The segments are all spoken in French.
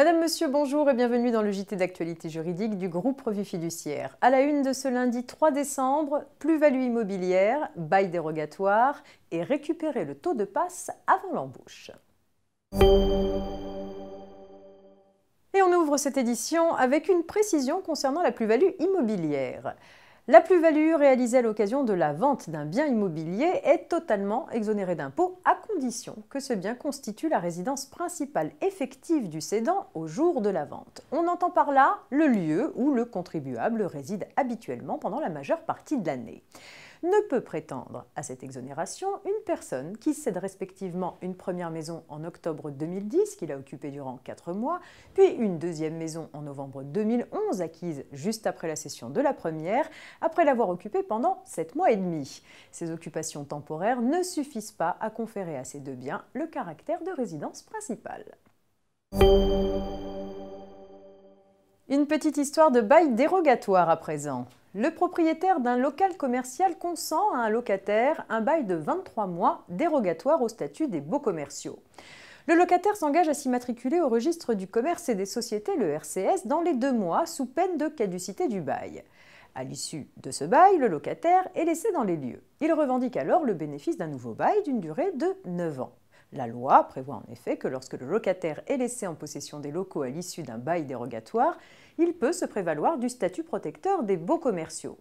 Madame, Monsieur, bonjour et bienvenue dans le JT d'actualité juridique du groupe Revue Fiduciaire. À la une de ce lundi 3 décembre, plus-value immobilière, bail dérogatoire et récupérer le taux de passe avant l'embauche. Et on ouvre cette édition avec une précision concernant la plus-value immobilière. La plus-value réalisée à l'occasion de la vente d'un bien immobilier est totalement exonérée d'impôt à condition que ce bien constitue la résidence principale effective du cédant au jour de la vente. On entend par là le lieu où le contribuable réside habituellement pendant la majeure partie de l'année. Ne peut prétendre à cette exonération une personne qui cède respectivement une première maison en octobre 2010 qu'il a occupée durant 4 mois, puis une deuxième maison en novembre 2011 acquise juste après la cession de la première, après l'avoir occupée pendant 7 mois et demi. Ces occupations temporaires ne suffisent pas à conférer à ces deux biens le caractère de résidence principale. Une petite histoire de bail dérogatoire à présent. Le propriétaire d'un local commercial consent à un locataire un bail de 23 mois dérogatoire au statut des baux commerciaux. Le locataire s'engage à s'immatriculer au registre du commerce et des sociétés, le RCS, dans les 2 mois sous peine de caducité du bail. À l'issue de ce bail, le locataire est laissé dans les lieux. Il revendique alors le bénéfice d'un nouveau bail d'une durée de 9 ans. La loi prévoit en effet que lorsque le locataire est laissé en possession des locaux à l'issue d'un bail dérogatoire, il peut se prévaloir du statut protecteur des baux commerciaux.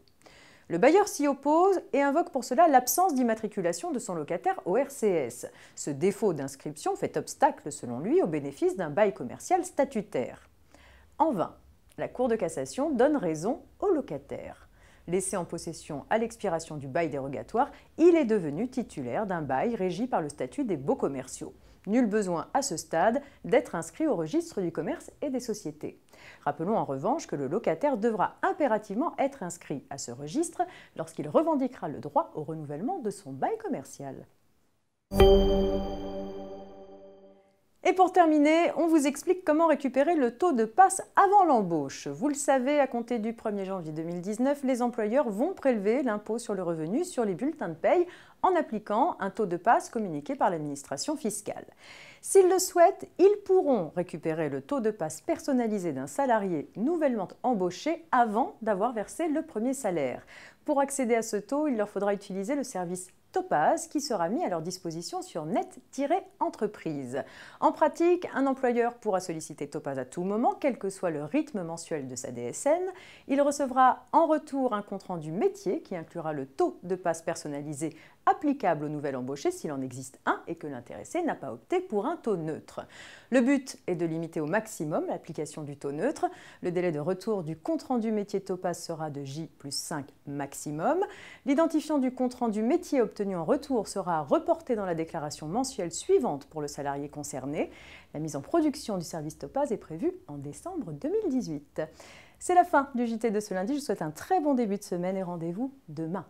Le bailleur s'y oppose et invoque pour cela l'absence d'immatriculation de son locataire au RCS. Ce défaut d'inscription fait obstacle, selon lui, au bénéfice d'un bail commercial statutaire. En vain, la Cour de cassation donne raison au locataire. Laissé en possession à l'expiration du bail dérogatoire, il est devenu titulaire d'un bail régi par le statut des baux commerciaux. Nul besoin à ce stade d'être inscrit au registre du commerce et des sociétés. Rappelons en revanche que le locataire devra impérativement être inscrit à ce registre lorsqu'il revendiquera le droit au renouvellement de son bail commercial. Et pour terminer, on vous explique comment récupérer le taux de passe avant l'embauche. Vous le savez, à compter du 1er janvier 2019, les employeurs vont prélever l'impôt sur le revenu sur les bulletins de paye en appliquant un taux de passe communiqué par l'administration fiscale. S'ils le souhaitent, ils pourront récupérer le taux de passe personnalisé d'un salarié nouvellement embauché avant d'avoir versé le premier salaire. Pour accéder à ce taux, il leur faudra utiliser le service Topaz qui sera mis à leur disposition sur net-entreprise. En pratique, un employeur pourra solliciter Topaz à tout moment, quel que soit le rythme mensuel de sa DSN. Il recevra en retour un compte-rendu métier qui inclura le taux de passe personnalisé applicable au nouvel embauché s'il en existe un et que l'intéressé n'a pas opté pour un taux neutre. Le but est de limiter au maximum l'application du taux neutre. Le délai de retour du compte-rendu métier Topaz sera de J+5 maximum. L'identifiant du compte-rendu métier obtenu en retour sera reporté dans la déclaration mensuelle suivante pour le salarié concerné. La mise en production du service Topaz est prévue en décembre 2018. C'est la fin du JT de ce lundi. Je vous souhaite un très bon début de semaine et rendez-vous demain.